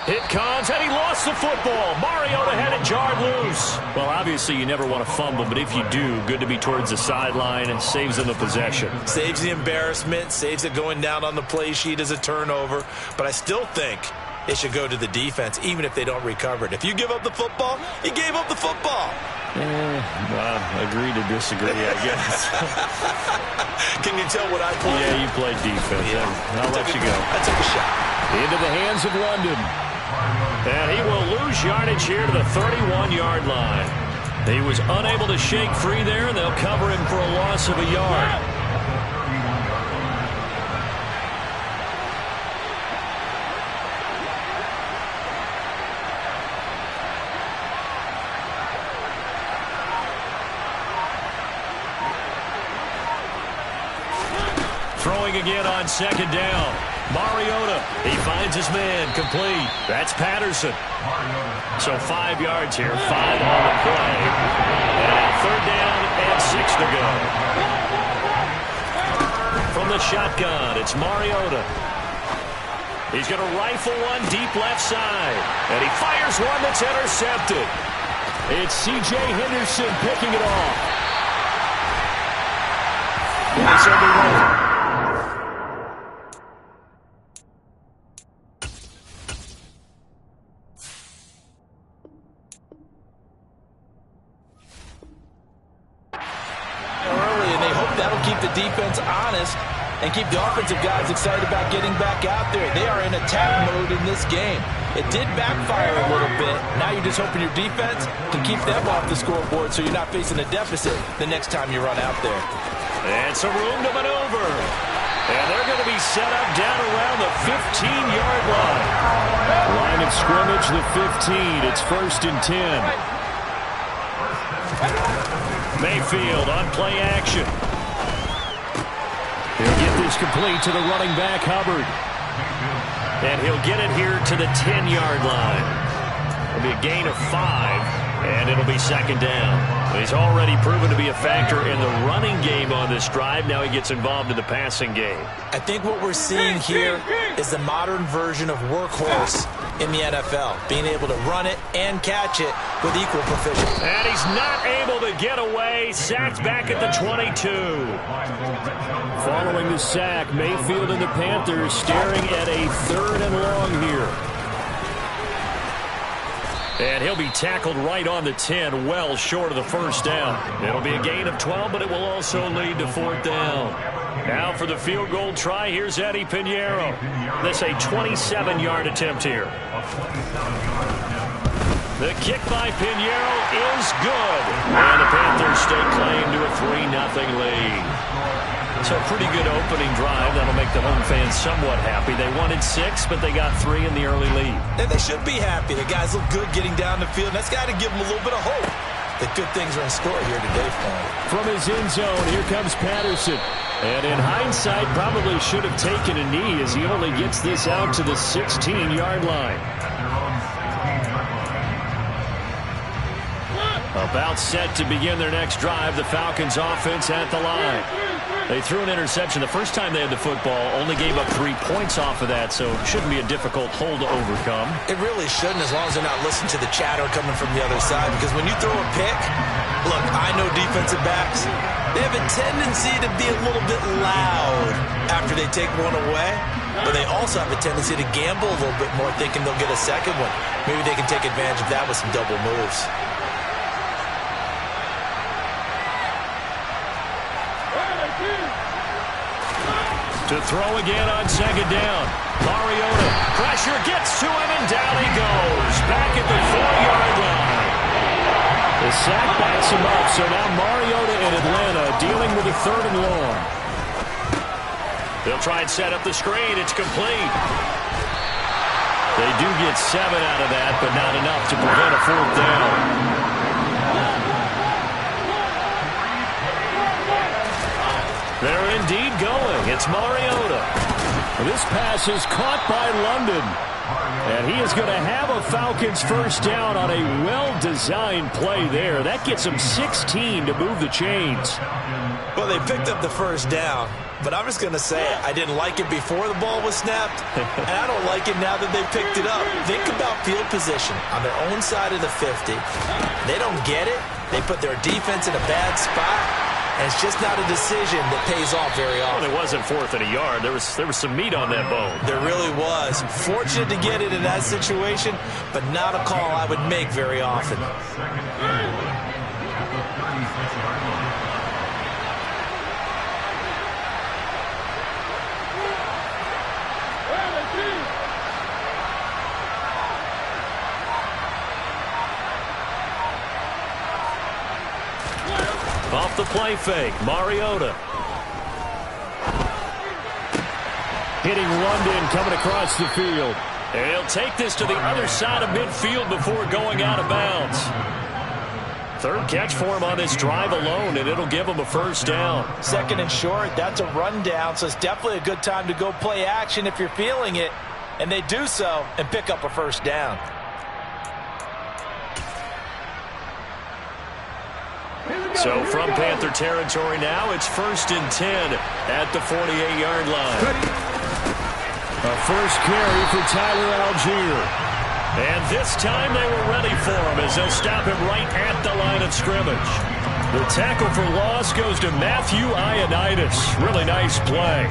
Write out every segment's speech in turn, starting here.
It comes, and he lost the football. Mariota had it jarred loose. Well, obviously, you never want to fumble, but if you do, good to be towards the sideline and saves them the possession. Saves the embarrassment, saves it going down on the play sheet as a turnover. But I still think it should go to the defense, even if they don't recover it. If you give up the football, you gave up the football. Well, agree to disagree, I guess. Can you tell what I played? Yeah, you played defense. Yeah. I'll let you go. I took a shot. Into the hands of London. And he will lose yardage here to the 31-yard line. He was unable to shake free there, and they'll cover him for a loss of a yard. Throwing again on second down. Mariota, he finds his man, complete. That's Patterson. So 5 yards here, 5 on the play. And third down and 6 to go. From the shotgun, it's Mariota. He's going to rifle one deep left side. And he fires one that's intercepted. It's C.J. Henderson picking it off. It's going to be right. Defense honest and keep the offensive guys excited about getting back out there. They are in attack mode in this game. It did backfire a little bit. Now you're just hoping your defense can keep them off the scoreboard so you're not facing a deficit the next time you run out there. And some room to maneuver. And they're going to be set up down around the 15-yard line. Line of scrimmage, the 15. It's 1st and 10. Mayfield on play action. He'll get this complete to the running back, Hubbard. And he'll get it here to the 10-yard line. It'll be a gain of 5, and it'll be second down. He's already proven to be a factor in the running game on this drive. Now he gets involved in the passing game. I think what we're seeing here is the modern version of workhorse in the NFL, being able to run it and catch it with equal proficiency. And he's not able to get away. Sacked back at the 22. Following the sack, Mayfield and the Panthers staring at a 3rd and long here. And he'll be tackled right on the 10, well short of the first down. It'll be a gain of 12, but it will also lead to 4th down. Now for the field goal try, here's Eddie Pinheiro. This a 27-yard attempt here. The kick by Pinheiro is good. And the Panthers stake claim to a 3-0 lead. So a pretty good opening drive. That'll make the home fans somewhat happy. They wanted 6, but they got 3 in the early lead. And they should be happy. The guys look good getting down the field. That's got to give them a little bit of hope that good things are in store here today for them. From his end zone, here comes Patterson. And in hindsight, probably should have taken a knee as he only gets this out to the 16-yard line. About set to begin their next drive, the Falcons offense at the line. They threw an interception the first time they had the football, only gave up 3 points off of that, so it shouldn't be a difficult hole to overcome. It really shouldn't, as long as they're not listening to the chatter coming from the other side, because when you throw a pick, look, I know defensive backs, they have a tendency to be a little bit loud after they take one away, but they also have a tendency to gamble a little bit more, thinking they'll get a second one. Maybe they can take advantage of that with some double moves. To throw again on second down. Mariota, pressure gets to him, and down he goes. Back at the 4-yard line. The sack backs him up, so now Mariota in Atlanta dealing with a 3rd and long. They'll try and set up the screen. It's complete. They do get 7 out of that, but not enough to prevent a 4th down. They're indeed going. It's Mariota. This pass is caught by London. And he is going to have a Falcons first down on a well-designed play there. That gets him 16 to move the chains. Well, they picked up the first down, but I'm just going to say it. I didn't like it before the ball was snapped, and I don't like it now that they picked it up. Think about field position on their own side of the 50. They don't get it. They put their defense in a bad spot, and it's just not a decision that pays off very often. Well, it wasn't 4th and a yard. There was some meat on that bone. There really was. Fortunate to get it in that situation, but not a call I would make very often. Off the play fake, Mariota. Hitting London coming across the field. And he'll take this to the other side of midfield before going out of bounds. 3rd catch for him on this drive alone, and it'll give him a first down. 2nd and short, that's a rundown, so it's definitely a good time to go play action if you're feeling it. And they do so and pick up a first down. So from Panther territory now, it's 1st and 10 at the 48-yard line. A first carry for Tyler Algier. And this time they were ready for him as they'll stop him right at the line of scrimmage. The tackle for loss goes to Matthew Ioannidis. Really nice play.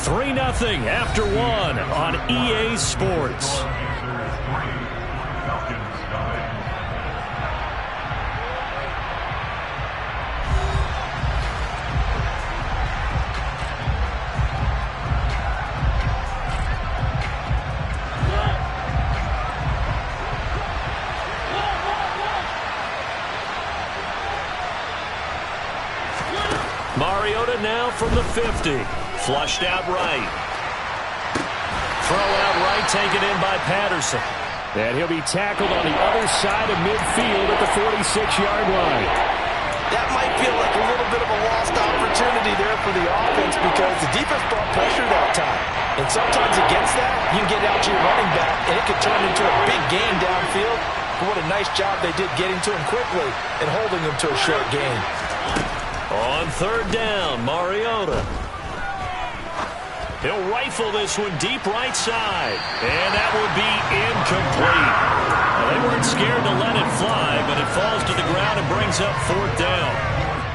3-0 after 1 on EA Sports. Mariota now from the 50. Flushed out right. Throw out right, taken in by Patterson. And he'll be tackled on the other side of midfield at the 46-yard line. That might feel like a little bit of a lost opportunity there for the offense because the defense brought pressure that time. And sometimes against that, you can get out to your running back, and it could turn into a big gain downfield. But what a nice job they did getting to him quickly and holding him to a short gain. On 3rd down, Mariota. He'll rifle this one deep right side. And that would be incomplete. Well, they weren't scared to let it fly, but it falls to the ground and brings up 4th down.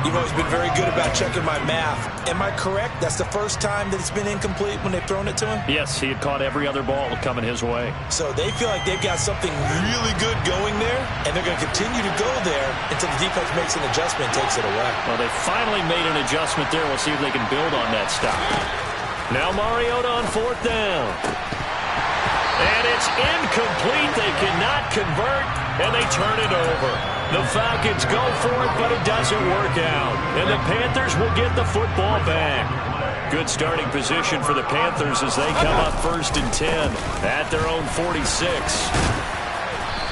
You've always been very good about checking my math. Am I correct? That's the first time that it's been incomplete when they've thrown it to him? Yes, he had caught every other ball coming his way. So they feel like they've got something really good going there, and they're going to continue to go there until the defense makes an adjustment and takes it away. Well, they finally made an adjustment there. We'll see if they can build on that stop. Now Mariota on 4th down. And it's incomplete. They cannot convert, and they turn it over. The Falcons go for it, but it doesn't work out. And the Panthers will get the football back. Good starting position for the Panthers as they come up 1st and 10 at their own 46.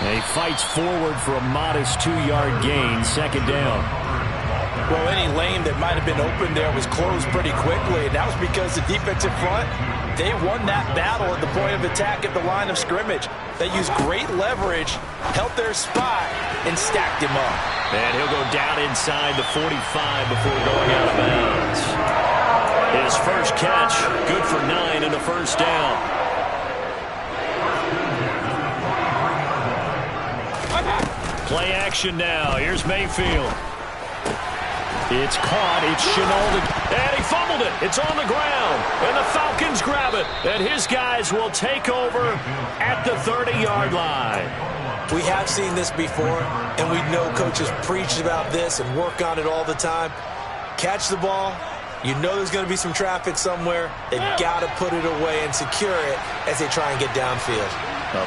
And he fights forward for a modest 2-yard gain, 2nd down. Well, any lane that might have been open there was closed pretty quickly, and that was because the defensive front, they won that battle at the point of attack at the line of scrimmage. They used great leverage, held their spot, and stacked him up. And he'll go down inside the 45 before going out of bounds. His first catch, good for 9 and a first down. Play action now. Here's Mayfield. It's caught. It's Chenault. And he fumbled it. It's on the ground. And the Falcons grab it. And his guys will take over at the 30-yard line. We have seen this before, and we know coaches preach about this and work on it all the time. Catch the ball. You know there's going to be some traffic somewhere. They've got to put it away and secure it as they try and get downfield.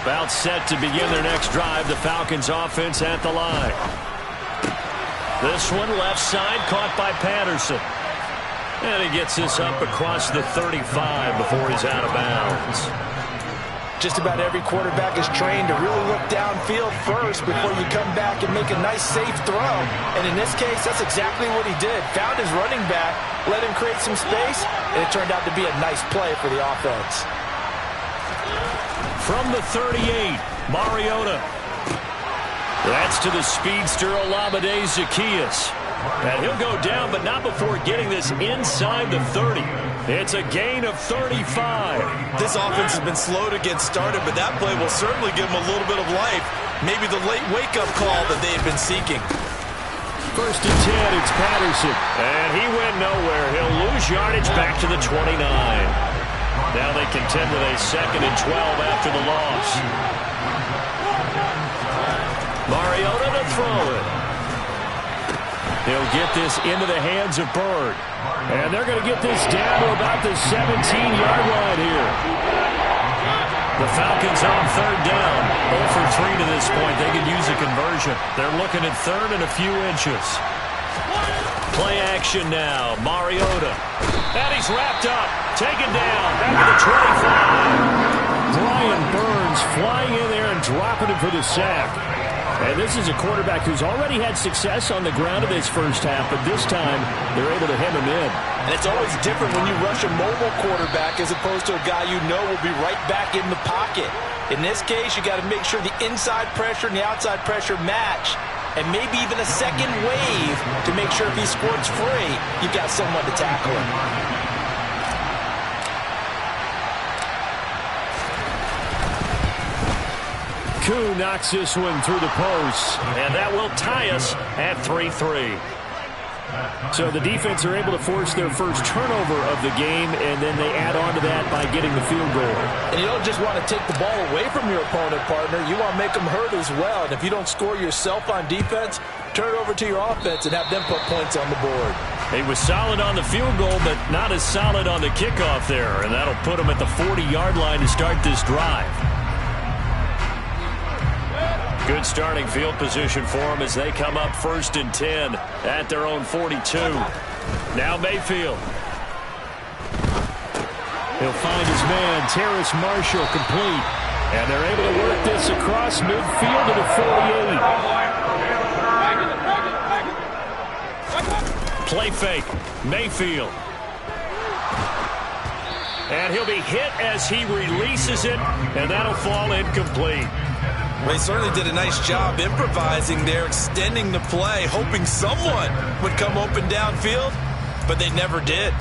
About set to begin their next drive, the Falcons offense at the line. This one left side caught by Patterson. And he gets this up across the 35 before he's out of bounds. Just about every quarterback is trained to really look downfield first before you come back and make a nice, safe throw. And in this case, that's exactly what he did. Found his running back, let him create some space, and it turned out to be a nice play for the offense. From the 38, Mariota. That's to the speedster, Olamide Zaccheaus. And he'll go down, but not before getting this inside the 30. It's a gain of 35. This offense has been slow to get started, but that play will certainly give them a little bit of life. Maybe the late wake-up call that they had been seeking. First and 10, it's Patterson. And he went nowhere. He'll lose yardage back to the 29. Now they contend with a 2nd and 12 after the loss. Mariota to throw it. He'll get this into the hands of Bird. And they're going to get this down to about the 17-yard line here. The Falcons on 3rd down. 0 for 3 to this point. They could use a conversion. They're looking at 3rd and a few inches. Play action now. Mariota. And he's wrapped up. Taken down. Back to the 25. Brian Burns flying in there and dropping him for the sack. And this is a quarterback who's already had success on the ground in this first half, but this time they're able to hem him in. And it's always different when you rush a mobile quarterback as opposed to a guy you know will be right back in the pocket. In this case, you got to make sure the inside pressure and the outside pressure match, and maybe even a second wave to make sure if he squirts free, you've got someone to tackle him. Koo knocks this one through the post, and that will tie us at 3-3. So the defense are able to force their first turnover of the game, and then they add on to that by getting the field goal. And you don't just want to take the ball away from your opponent, partner. You want to make them hurt as well. And if you don't score yourself on defense, turn it over to your offense and have them put points on the board. He was solid on the field goal, but not as solid on the kickoff there, and that'll put him at the 40-yard line to start this drive. Good starting field position for them as they come up 1st and 10 at their own 42. Now Mayfield. He'll find his man, Terrace Marshall, complete. And they're able to work this across midfield to the 48. Play fake. Mayfield. And he'll be hit as he releases it, and that'll fall incomplete. They certainly did a nice job improvising there, extending the play, hoping someone would come open downfield, but they never did.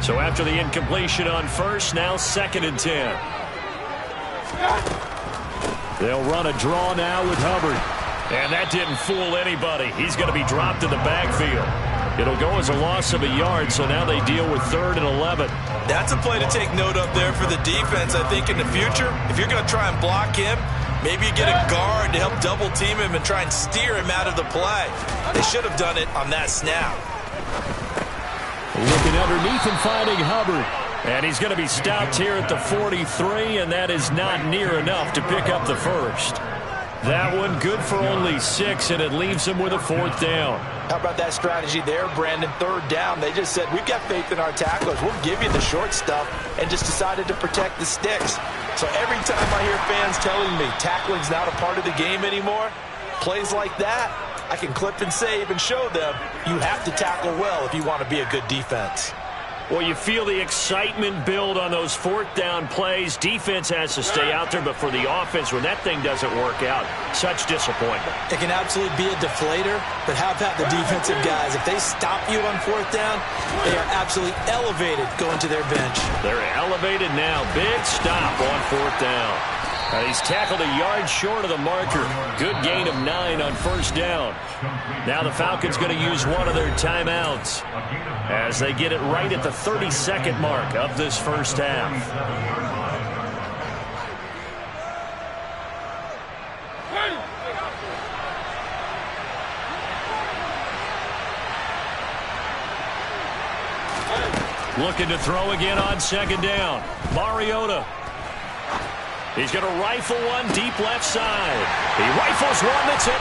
So after the incompletion on first, now 2nd and 10. They'll run a draw now with Hubbard. And that didn't fool anybody. He's going to be dropped in the backfield. It'll go as a loss of a yard, so now they deal with 3rd and 11. That's a play to take note of there for the defense, I think, in the future. If you're going to try and block him, maybe you get a guard to help double-team him and try and steer him out of the play. They should have done it on that snap. Looking underneath and finding Hubbard. And he's going to be stopped here at the 43, and that is not near enough to pick up the first. That one good for only 6, and it leaves him with a 4th down. How about that strategy there, Brandon? 3rd down. They just said, we've got faith in our tacklers. We'll give you the short stuff, and just decided to protect the sticks. So every time I hear fans telling me tackling's not a part of the game anymore, plays like that, I can clip and save and show them you have to tackle well if you want to be a good defense. Well, you feel the excitement build on those 4th down plays. Defense has to stay out there, but for the offense, when that thing doesn't work out, such disappointment. It can absolutely be a deflator, but how about the defensive guys? If they stop you on 4th down, they are absolutely elevated going to their bench. They're elevated now. Big stop on 4th down. He's tackled a yard short of the marker. Good gain of 9 on 1st down. Now the Falcons going to use one of their timeouts as they get it right at the 32nd mark of this first half. Looking to throw again on 2nd down. Mariota. He's going to rifle one deep left side. He rifles one that's hit.